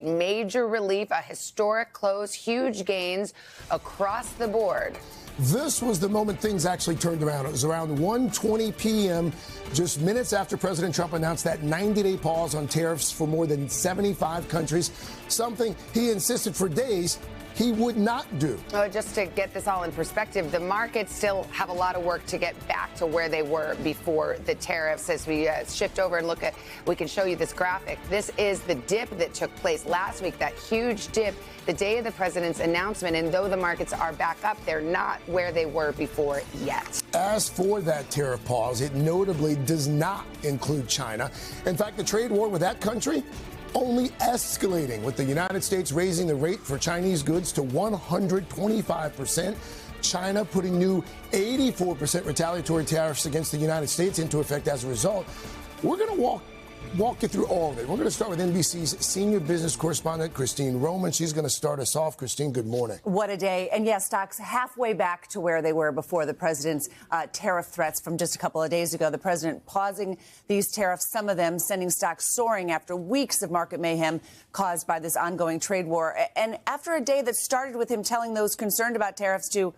major relief, a historic close, huge gains across the board. This was the moment things actually turned around. It was around 1:20 p.m., just minutes after President Trump announced that 90-day pause on tariffs for more than 75 countries, something he insisted for days he would not do. Just to get this all in perspective, the markets still have a lot of work to get back to where they were before the tariffs. As we shift over and look at, we can show you this graphic. This is the dip that took place last week, that huge dip the day of the president's announcement. And though the markets are back up, they're not where they were before yet. As for that tariff pause, it notably does not include China. In fact, the trade war with that country only escalating, with the United States raising the rate for Chinese goods to 125%. China putting new 84% retaliatory tariffs against the United States into effect as a result. We're going to walk you through all of it. We're going to start with NBC's senior business correspondent, Christine Roman. She's going to start us off. Christine, good morning. What a day. And yes, stocks halfway back to where they were before the president's tariff threats from just a couple of days ago. The president pausing these tariffs, some of them sending stocks soaring after weeks of market mayhem caused by this ongoing trade war. And after a day that started with him telling those concerned about tariffs to,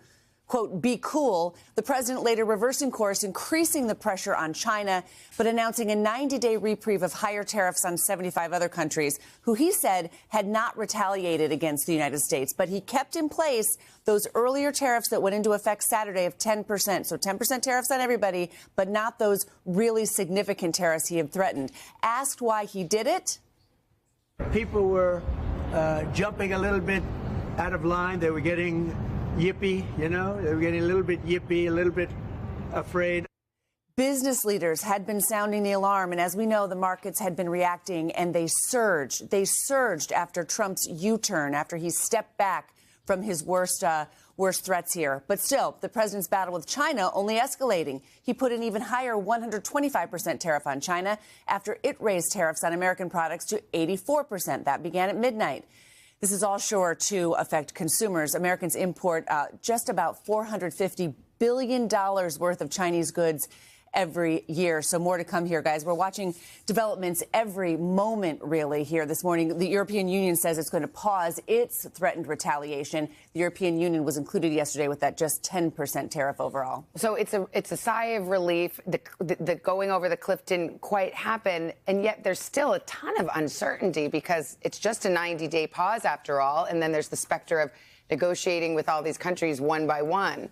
quote, be cool, the president later reversing course, increasing the pressure on China, but announcing a 90-day reprieve of higher tariffs on 75 other countries who he said had not retaliated against the United States. But he kept in place those earlier tariffs that went into effect Saturday of 10%. So 10% tariffs on everybody, but not those really significant tariffs he had threatened. Asked why he did it. People were jumping a little bit out of line. They were getting yippy, you know, they were getting a little bit yippy, a little bit afraid. Business leaders had been sounding the alarm, and as we know, the markets had been reacting, and they surged. They surged after Trump's U-turn, after he stepped back from his worst threats here. But still, the president's battle with China only escalating. He put an even higher 125% tariff on China after it raised tariffs on American products to 84%. That began at midnight. This is all sure to affect consumers. Americans import just about $450 billion worth of Chinese goods every year. So more to come here, guys. We're watching developments every moment, really, here this morning. The European Union says it's going to pause its threatened retaliation. The European Union was included yesterday with that just 10% tariff overall. So it's a sigh of relief. The going over the cliff didn't quite happen, and yet there's still a ton of uncertainty because it's just a 90-day pause after all, and then there's the specter of negotiating with all these countries one by one.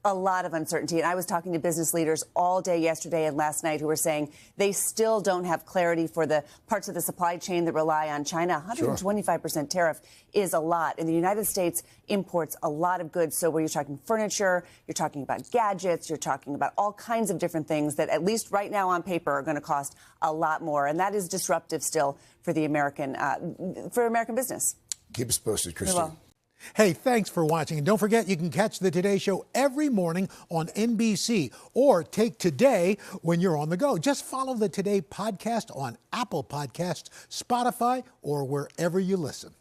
A lot of uncertainty. And I was talking to business leaders all day yesterday and last night who were saying they still don't have clarity for the parts of the supply chain that rely on China. 125% tariff is a lot. And the United States imports a lot of goods. So where you're talking furniture, you're talking about gadgets, you're talking about all kinds of different things that at least right now on paper are going to cost a lot more. And that is disruptive still for the American business. Keep us posted, Christine. Hey, thanks for watching. And don't forget, you can catch the Today Show every morning on NBC or take Today when you're on the go. Just follow the Today podcast on Apple Podcasts, Spotify, or wherever you listen.